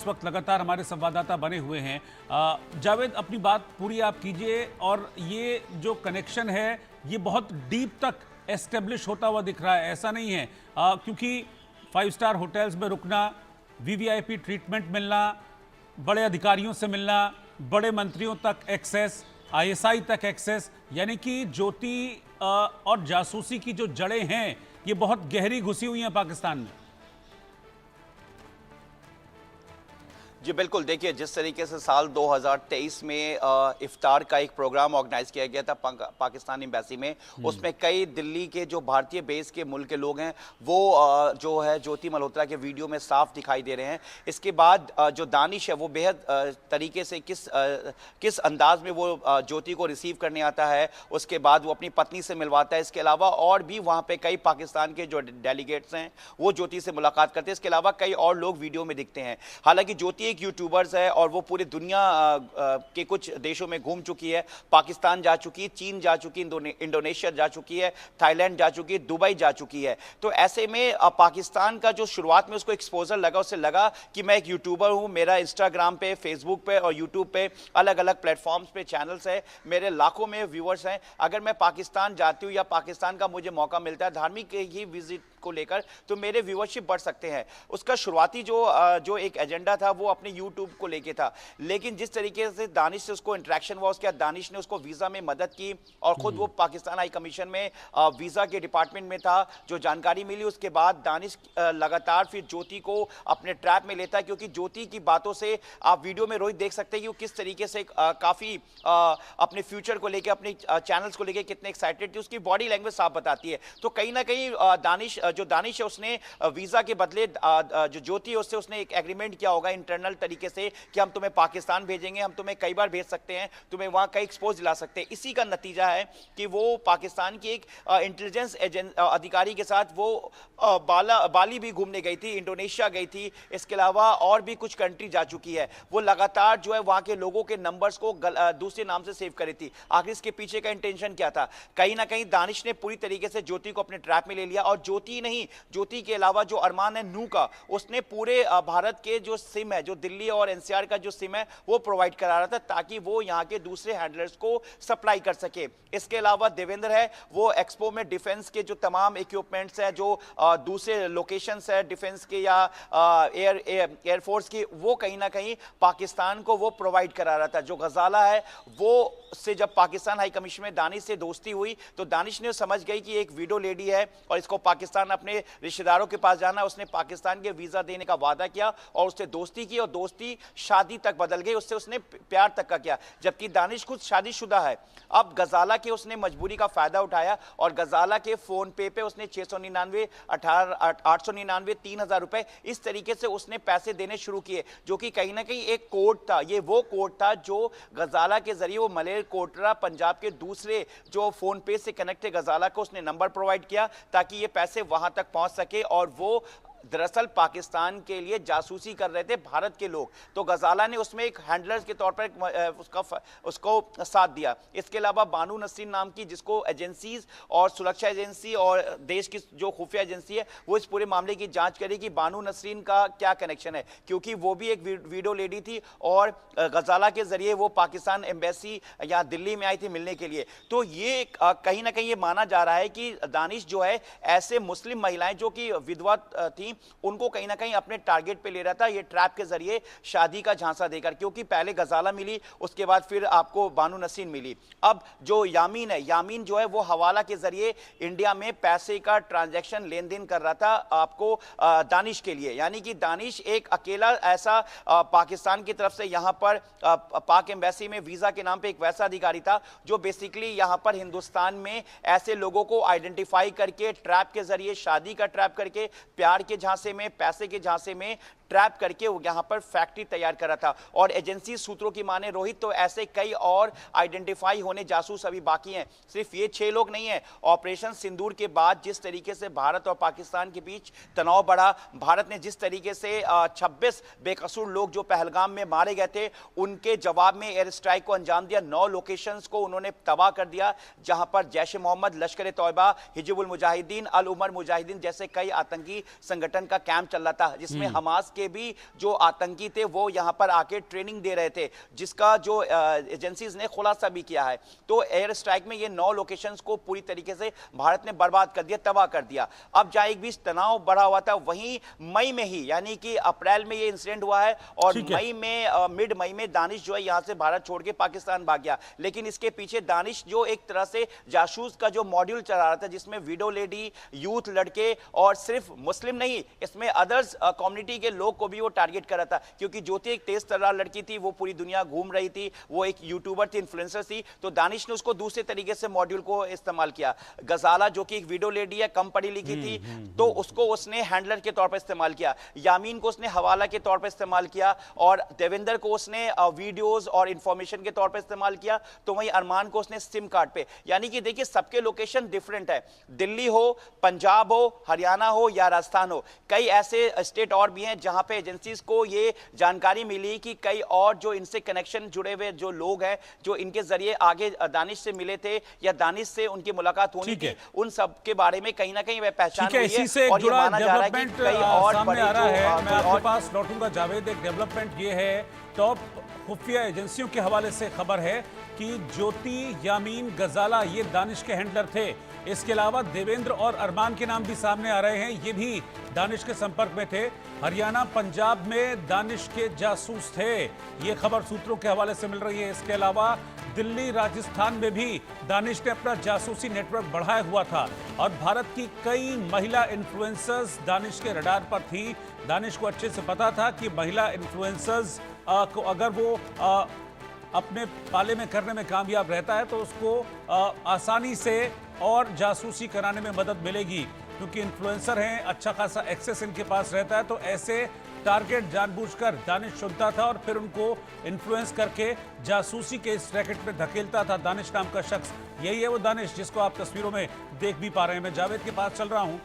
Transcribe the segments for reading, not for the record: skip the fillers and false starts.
इस वक्त लगातार हमारे संवाददाता बने हुए हैं। जावेद, अपनी बात पूरी आप कीजिए। और ये जो कनेक्शन है ये बहुत डीप तक एस्टेब्लिश होता हुआ दिख रहा है, ऐसा नहीं है? क्योंकि 5 स्टार होटल्स में रुकना, वीवीआईपी ट्रीटमेंट मिलना, बड़े अधिकारियों से मिलना, बड़े मंत्रियों तक एक्सेस, आईएसआई तक एक्सेस, यानी कि ज्योति और जासूसी की जो जड़ें हैं ये बहुत गहरी घुसी हुई हैं पाकिस्तान में। जी बिल्कुल, देखिए जिस तरीके से साल 2023 में इफ्तार का एक प्रोग्राम ऑर्गेनाइज किया गया था पाकिस्तान एम्बेसी में, उसमें कई दिल्ली के जो भारतीय बेस के मुल्क के लोग हैं वो जो है ज्योति मल्होत्रा के वीडियो में साफ दिखाई दे रहे हैं। इसके बाद जो दानिश है वो बेहद तरीके से किस अंदाज में वो ज्योति को रिसीव करने आता है, उसके बाद वो अपनी पत्नी से मिलवाता है। इसके अलावा और भी वहाँ पे कई पाकिस्तान के जो डेलीगेट्स हैं वो ज्योति से मुलाकात करते हैं। इसके अलावा कई और लोग वीडियो में दिखते हैं। हालांकि ज्योति एक यूट्यूबर्स है और वो पूरी दुनिया के कुछ देशों में घूम चुकी है। पाकिस्तान जा चुकी है, चीन जा चुकी, इंडोनेशिया जा चुकी है, थाईलैंड जा चुकी है, दुबई जा चुकी है। तो ऐसे में पाकिस्तान का जो शुरुआत में उसको एक्सपोजर लगा, उससे लगा कि मैं एक यूट्यूबर हूं, मेरा इंस्टाग्राम पे, फेसबुक पे और यूट्यूब पे अलग अलग प्लेटफॉर्म्स पे चैनल्स है, मेरे लाखों में व्यूअर्स हैं। अगर मैं पाकिस्तान जाती हूँ या पाकिस्तान का मुझे मौका मिलता है धार्मिक ही विजिट को लेकर, तो मेरे व्यूअरशिप बढ़ सकते हैं। उसका शुरुआती जो एक एजेंडा था वो अपने यूट्यूब को लेके था। लेकिन जिस तरीके से दानिश से उसको इंटरेक्शन हुआ, उसके बाद दानिश ने उसको वीजा में मदद की और खुद वो पाकिस्तान हाई कमीशन में वीजा के डिपार्टमेंट में था। जो जानकारी मिली उसके बाद दानिश लगातार फिर ज्योति को अपने ट्रैप में लेता है, क्योंकि ज्योति की बातों से आप वीडियो में रोहित देख सकते हैं कि वो किस तरीके से काफी अपने फ्यूचर को लेकर, अपने चैनल्स को लेकर कितने एक्साइटेड थी। उसकी बॉडी लैंग्वेज साफ बताती है। तो कहीं ना कहीं दानिश है उसने वीजा के बदले जो ज्योति है उससे उसने एक एग्रीमेंट किया होगा इंटरनल तरीके से कि हम तुम्हें पाकिस्तान भेजेंगे, हम तुम्हें कई बार भेज सकते हैं, तुम्हें वहां कई एक्सपोज दिला सकते हैं। इसी का नतीजा है कि वो पाकिस्तान की एक इंटेलिजेंस अधिकारी के साथ वो बाली भी घूमने गई थी, इंडोनेशिया गई थी, इसके अलावा और भी कुछ कंट्री जा चुकी है। वो लगातार जो है वहां के लोगों के नंबर्स को दूसरे नाम से सेव करी थी। आखिर इसके पीछे का इंटेंशन क्या था? कहीं ना कहीं दानिश ने पूरी तरीके से ज्योति को अपने ट्रैप में ले लिया। और ज्योति नहीं, ज्योति के अलावा जो अरमान है नू का, उसने पूरे भारत के जो सिम है, जो दिल्ली और एनसीआर का जो सिम है वो प्रोवाइड करा रहा था, ताकि वो यहाँ के दूसरे हैंडलर्स को सप्लाई कर सके। इसके अलावा देवेंद्र है, वो एक्सपो में डिफेंस के जो तमाम इक्विपमेंट्स हैं, जो दूसरे लोकेशंस है डिफेंस के या एयरफोर्स की, वो कहीं ना कहीं पाकिस्तान को वो प्रोवाइड करा रहा था। जो गजाला है वो से जब पाकिस्तान हाई कमीशन में दानिश से दोस्ती हुई तो दानिश ने समझ गई कि एक विडो लेडी है और इसको पाकिस्तान अपने रिश्तेदारों के पास जाना। उसने पाकिस्तान के वीजा देने का वादा किया और उससे दोस्ती की, और दोस्ती शादी तक बदल गई, उससे उसने प्यार तक का किया। जबकि दानिश खुद शादीशुदा है। अब गजाला के उसने मजबूरी का फायदा उठाया और गजाला के फोन पे उसने 699, 899, 3000 रुपए इस तरीके से उसने पैसे देने शुरू किए, जो कि कहीं ना कहीं एक कोड था। ये वो कोड था जो गजाला के जरिए वो मलेर कोटरा पंजाब के दूसरे जो फोन पे से कनेक्ट है गजाला को उसने नंबर प्रोवाइड किया ताकि ये पैसे वहां तक पहुंच सके। और वो दरअसल पाकिस्तान के लिए जासूसी कर रहे थे भारत के लोग, तो गजाला ने उसमें एक हैंडलर्स के तौर पर उसको साथ दिया। इसके अलावा बानू नसरीन नाम की, जिसको एजेंसीज और सुरक्षा एजेंसी और देश की जो खुफिया एजेंसी है वो इस पूरे मामले की जांच करेगी बानू नसरीन का क्या कनेक्शन है, क्योंकि वो भी एक वीडियो लेडी थी और गजाला के जरिए वो पाकिस्तान एम्बेसी या दिल्ली में आई थी मिलने के लिए। तो ये कहीं ना कहीं ये माना जा रहा है कि दानिश जो है ऐसे मुस्लिम महिलाएं जो कि विधवा थी उनको कहीं ना कहीं अपने टारगेट पे ले रहा था, ये ट्रैप के जरिए शादी का झांसा देकर। क्योंकि पहले गजाला मिली, उसके बाद फिर आपको बानू नसीन मिली। अब जो यामीन है, यामीन जो है वो हवाला के जरिए इंडिया में पैसे का ट्रांजैक्शन लेन देन कर रहा था आपको दानिश के लिए। यानी कि दानिश एक अकेला ऐसा पाकिस्तान की तरफ से यहां पर पाक एम्बेसी में वीजा के नाम पे एक वैसा अधिकारी था जो बेसिकली यहां पर हिंदुस्तान में ऐसे लोगों को आइडेंटिफाई करके ट्रैप के जरिए, शादी का ट्रैप करके, प्यार के झांसे में, पैसे के झांसे में ट्रैप करके वो यहां पर फैक्ट्री तैयार कर रहा था। और एजेंसी सूत्रों की माने रोहित, तो ऐसे कई और आइडेंटिफाई होने जासूस अभी बाकी हैं। सिर्फ ये 6 लोग नहीं हैं। ऑपरेशन सिंदूर के बाद जिस तरीके से भारत और पाकिस्तान के बीच तनाव बढ़ा, भारत ने जिस तरीके से 26 बेकसूर लोग जो पहलगाम में मारे गए थे उनके जवाब में एयर स्ट्राइक को अंजाम दिया। 9 लोकेशंस को उन्होंने तबाह कर दिया जहां पर जैश ए मोहम्मद, लश्कर तौयबा, हिजबुल मुजाहिदीन, अल उमर मुजाहिदीन जैसे कई आतंकी संगठन का कैंप चल रहा था, जिसमें हमास के भी जो आतंकी थे वो यहाँ पर आके ट्रेनिंग दे रहे थे, जिसका जो एजेंसीज ने खुलासा भी किया है। तो एयर स्ट्राइक में ये 9 लोकेशंस को पूरी तरीके से भारत ने बर्बाद कर दिया, तबाह कर दिया। अब जहां एक बीच तनाव बढ़ा हुआ था, वहीं मई में ही, यानी कि अप्रैल में ये इंसिडेंट हुआ है और मई में मिड मई में दानिश जो है यहां से भारत छोड़ के पाकिस्तान भाग गया। लेकिन इसके पीछे दानिश जो एक तरह से जासूस का जो मॉड्यूल चला रहा था, जिसमें विडो लेडी, यूथ लड़के और सिर्फ मुस्लिम नहीं, इसमें अदर्स कम्युनिटी के लोग को भी वो टारगेट कर रहा था, क्योंकि ज्योति एक तेज तर्रार लड़की थी, वो पूरी दुनिया घूम रही थी, वो एक यूट्यूबर थी, इन्फ्लुएंसर थी, तो दानिश ने उसको दूसरे तरीके से मॉड्यूल को इस्तेमाल किया। गजाला जो कि एक विडो लेडी है, कम पढ़ी लिखी थी, तो उसको उसने हैंडलर के तौर पर इस्तेमाल किया। यामीन को उसने हवाला के तौर पर इस्तेमाल किया और देवेंद्र को उसने वीडियोस और इंफॉर्मेशन के तौर पर इस्तेमाल किया। तो वहीं अरमान को उसने सिम कार्ड पे, यानी कि देखिए सबके लोकेशन डिफरेंट है, दिल्ली हो, पंजाब हो, हरियाणा हो या राजस्थान हो, कई ऐसे स्टेट और भी हैं जहां पे एजेंसीज को ये जानकारी मिली कि कई और जो इनसे कनेक्शन जुड़े हुए जो लोग हैं, जो इनके जरिए आगे दानिश से मिले थे या दानिश से उनकी मुलाकात होनी थी, उन सब के बारे में कहीं ना कहीं वह पहचान हुई है। इसी से और ये माना जा रहा है कि कई और सामने आ रहा है। मैं आपके पास लौटूंगा जावेद। एक डेवलपमेंट ये है, टॉप खुफिया एजेंसियों के हवाले से खबर है कि ज्योति, यामीन, गजाला ये दानिश के हैंडलर थे। इसके अलावा देवेंद्र और अरमान के नाम भी सामने आ रहे हैं, ये भी दानिश के संपर्क में थे। हरियाणा, पंजाब में दानिश के जासूस थे, ये खबर सूत्रों के हवाले से मिल रही है। इसके अलावा दिल्ली, राजस्थान में भी दानिश ने अपना जासूसी नेटवर्क बढ़ाया हुआ था और भारत की कई महिला इन्फ्लुएंसर्स दानिश के रडार पर थी। दानिश को अच्छे से पता था कि महिला इन्फ्लुएंसर्स को अगर वो अपने पाले में करने में कामयाब रहता है तो उसको आसानी से और जासूसी कराने में मदद मिलेगी, क्योंकि इन्फ्लुएंसर हैं, अच्छा खासा एक्सेस इनके पास रहता है। तो ऐसे टारगेट जानबूझकर दानिश चुनता था और फिर उनको इन्फ्लुएंस करके जासूसी के इस रैकेट में धकेलता था। दानिश नाम का शख्स, यही है वो दानिश जिसको आप तस्वीरों में देख भी पा रहे हैं। मैं जावेद के पास चल रहा हूँ।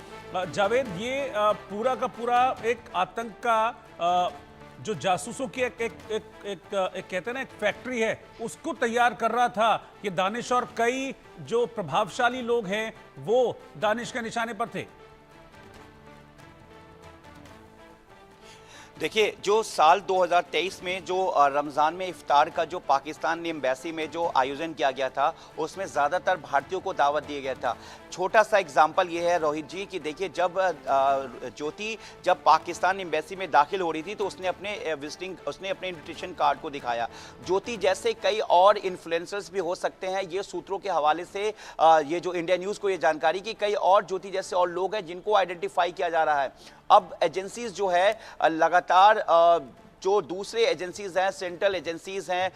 जावेद, ये पूरा का पूरा एक आतंक का जो जासूसों की एक कहते हैं ना एक फैक्ट्री है, उसको तैयार कर रहा था कि दानिश, और कई जो प्रभावशाली लोग हैं वो दानिश के निशाने पर थे। देखिए, जो साल 2023 में जो रमज़ान में इफ्तार का जो पाकिस्तान एम्बेसी में जो आयोजन किया गया था, उसमें ज़्यादातर भारतीयों को दावत दिया गया था। छोटा सा एग्जाम्पल ये है रोहित जी कि देखिए, जब ज्योति जब पाकिस्तान एम्बेसी में दाखिल हो रही थी तो उसने अपने अपने इन्विटेशन कार्ड को दिखाया। ज्योति जैसे कई और इन्फ्लुएंसर्स भी हो सकते हैं, ये सूत्रों के हवाले से ये जो इंडिया न्यूज़ को ये जानकारी कि कई और ज्योति जैसे और लोग हैं जिनको आइडेंटिफाई किया जा रहा है। अब एजेंसीज जो है लगातार जो दूसरे एजेंसीज हैं, सेंट्रल एजेंसीज हैं,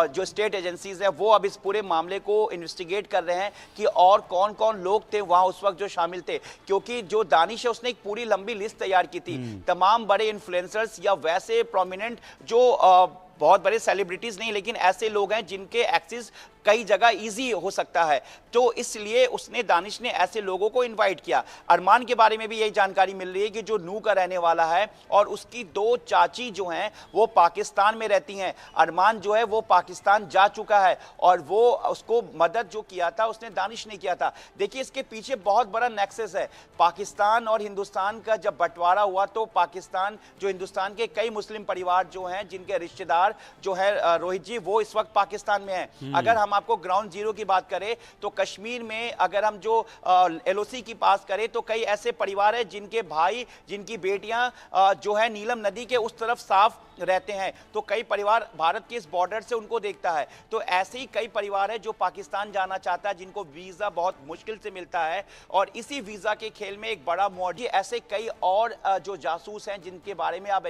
जो स्टेट एजेंसीज हैं, वो अब इस पूरे मामले को इन्वेस्टिगेट कर रहे हैं कि और कौन कौन लोग थे वहां उस वक्त जो शामिल थे। क्योंकि जो दानिश है उसने एक पूरी लंबी लिस्ट तैयार की थी, तमाम बड़े इन्फ्लुएंसर्स या वैसे प्रोमिनेंट जो बहुत बड़े सेलिब्रिटीज नहीं, लेकिन ऐसे लोग हैं जिनके एक्सेस कई जगह इजी हो सकता है, तो इसलिए उसने दानिश ने ऐसे लोगों को इनवाइट किया। अरमान के बारे में भी यही जानकारी मिल रही है कि जो नू का रहने वाला है और उसकी 2 चाची जो हैं वो पाकिस्तान में रहती हैं। अरमान जो है वो पाकिस्तान जा चुका है और वो उसको मदद जो किया था उसने दानिश ने किया था। देखिए, इसके पीछे बहुत बड़ा नेक्सस है। पाकिस्तान और हिंदुस्तान का जब बंटवारा हुआ तो पाकिस्तान, जो हिंदुस्तान के कई मुस्लिम परिवार जो हैं जिनके रिश्तेदार जो है रोहित जी, वो इस वक्त पाकिस्तान में हैं। अगर हम आपको ग्राउंड जीरो की बात करें तो कश्मीर में अगर हम जो एलओसी की बात करें तो कई ऐसे परिवार हैं जिनके भाई, जिनकी बेटियां जो है नीलम नदी के उस तरफ साफ रहते हैं, तो कई परिवार भारत के इस बॉर्डर से उनको देखता है। तो ऐसे ही कई परिवार है जो पाकिस्तान जाना चाहता है, जिनको वीजा बहुत मुश्किल से मिलता है और इसी वीजा के खेल में एक बड़ा मॉडल, ऐसे कई और जो जासूस हैं जिनके बारे में आप